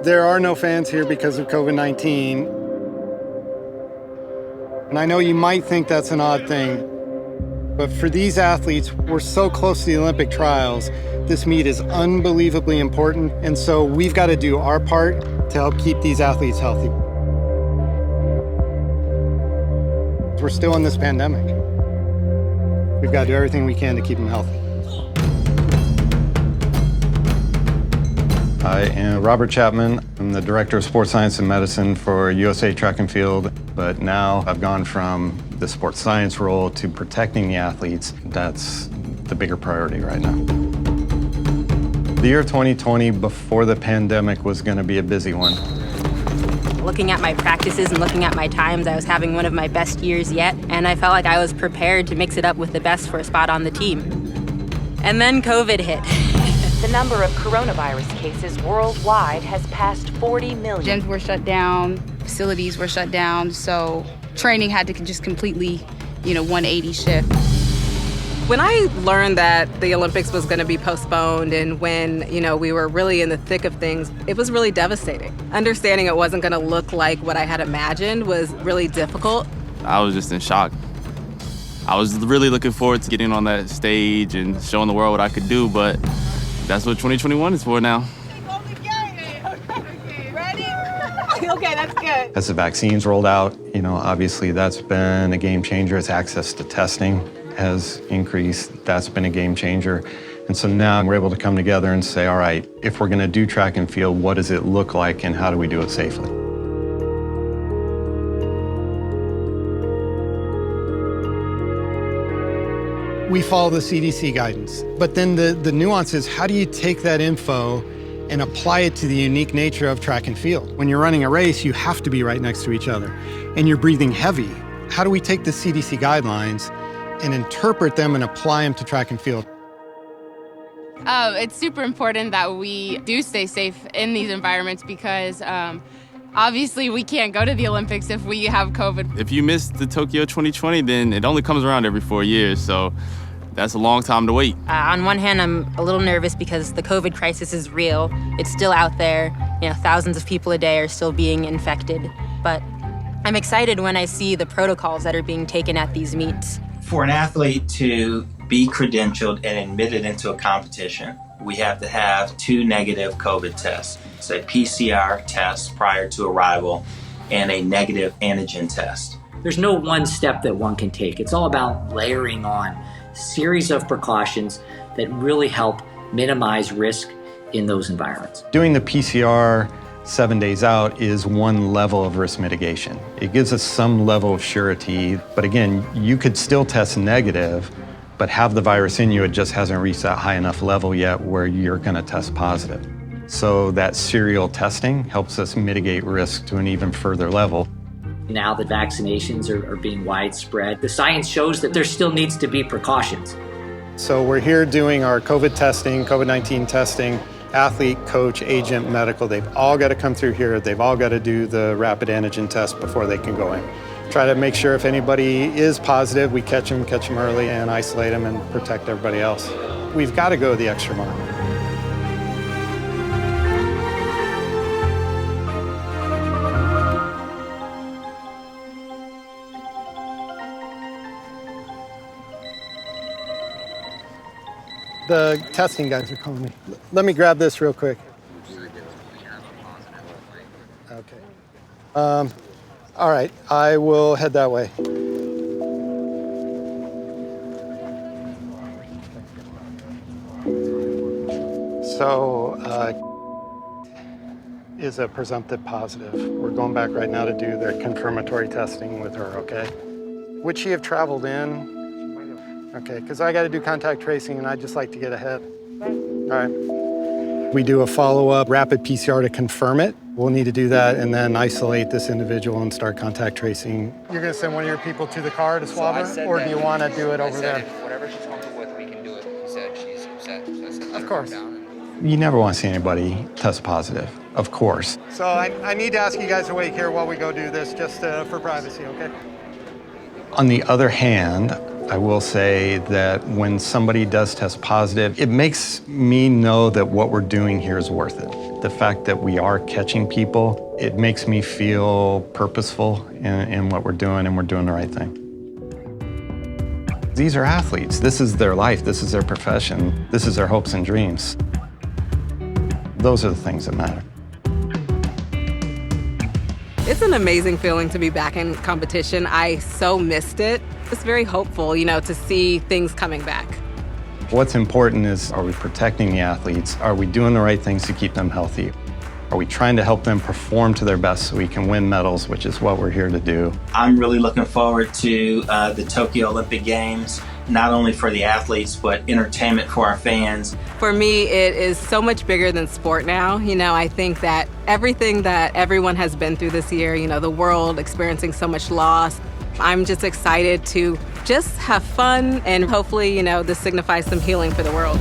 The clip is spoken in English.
There are no fans here because of COVID-19. And I know you might think that's an odd thing, but for these athletes, we're so close to the Olympic trials. This meet is unbelievably important, and so we've got to do our part to help keep these athletes healthy. We're still in this pandemic. We've got to do everything we can to keep them healthy. I am Robert Chapman. I'm the Director of Sports Science and Medicine for USA Track and Field, but now I've gone from the sports science role to protecting the athletes. That's the bigger priority right now. The year 2020, before the pandemic, was going to be a busy one. Looking at my practices and looking at my times, I was having one of my best years yet, and I felt like I was prepared to mix it up with the best for a spot on the team. And then COVID hit. The number of coronavirus cases worldwide has passed 40 million. Gyms were shut down, facilities were shut down, so training had to just completely, 180 shift. When I learned that the Olympics was going to be postponed and when, we were really in the thick of things, it was really devastating. Understanding it wasn't going to look like what I had imagined was really difficult. I was just in shock. I was really looking forward to getting on that stage and showing the world what I could do, but that's what 2021 is for now. Okay, that's good. As the vaccines rolled out, obviously that's been a game changer. Its access to testing has increased. That's been a game changer. And so now we're able to come together and say, all right, if we're going to do track and field, what does it look like and how do we do it safely? We follow the CDC guidance, but then the nuance is, how do you take that info and apply it to the unique nature of track and field? When you're running a race, you have to be right next to each other, and you're breathing heavy. How do we take the CDC guidelines and interpret them and apply them to track and field? It's super important that we do stay safe in these environments because obviously we can't go to the Olympics if we have COVID. If you miss the Tokyo 2020, then it only comes around every 4 years, so that's a long time to wait. On one hand, I'm a little nervous because the COVID crisis is real. It's still out there. Thousands of people a day are still being infected. But I'm excited when I see the protocols that are being taken at these meets. For an athlete to be credentialed and admitted into a competition, we have to have 2 negative COVID tests. It's a PCR test prior to arrival and a negative antigen test. There's no one step that one can take. It's all about layering on a series of precautions that really help minimize risk in those environments. Doing the PCR 7 days out is one level of risk mitigation. It gives us some level of surety, but again, you could still test negative, but have the virus in you. It just hasn't reached that high enough level yet where you're going to test positive. So that serial testing helps us mitigate risk to an even further level. Now that vaccinations are being widespread, the science shows that there still needs to be precautions. So we're here doing our COVID testing, COVID-19 testing, athlete, coach, agent, medical. They've all got to come through here. They've all got to do the rapid antigen test before they can go in. Try to make sure if anybody is positive, we catch them early and isolate them and protect everybody else. We've got to go the extra mile. The testing guys are calling me. Let me grab this real quick. Okay. All right, I will head that way. So, is a presumptive positive. We're going back right now to do their confirmatory testing with her, okay? Would she have traveled in? Okay, because I got to do contact tracing and I'd just like to get ahead. All right. We do a follow-up rapid PCR to confirm it. We'll need to do that and then isolate this individual and start contact tracing. You're going to send one of your people to the car to swab her? Or do you want to do it over there? Whatever she's comfortable with, we can do it. He said she's upset. So I said, of course. You never want to see anybody test positive, of course. So I need to ask you guys to wait here while we go do this, just for privacy, okay? On the other hand, I will say that when somebody does test positive, it makes me know that what we're doing here is worth it. The fact that we are catching people, it makes me feel purposeful in what we're doing, and we're doing the right thing. These are athletes. This is their life. This is their profession. This is their hopes and dreams. Those are the things that matter. It's an amazing feeling to be back in competition. I so missed it. It's very hopeful, to see things coming back. What's important is, are we protecting the athletes? Are we doing the right things to keep them healthy? Are we trying to help them perform to their best so we can win medals, which is what we're here to do? I'm really looking forward to the Tokyo Olympic Games, not only for the athletes, but entertainment for our fans. For me, it is so much bigger than sport now. I think that everything that everyone has been through this year, the world experiencing so much loss, I'm just excited to just have fun, and hopefully, this signifies some healing for the world.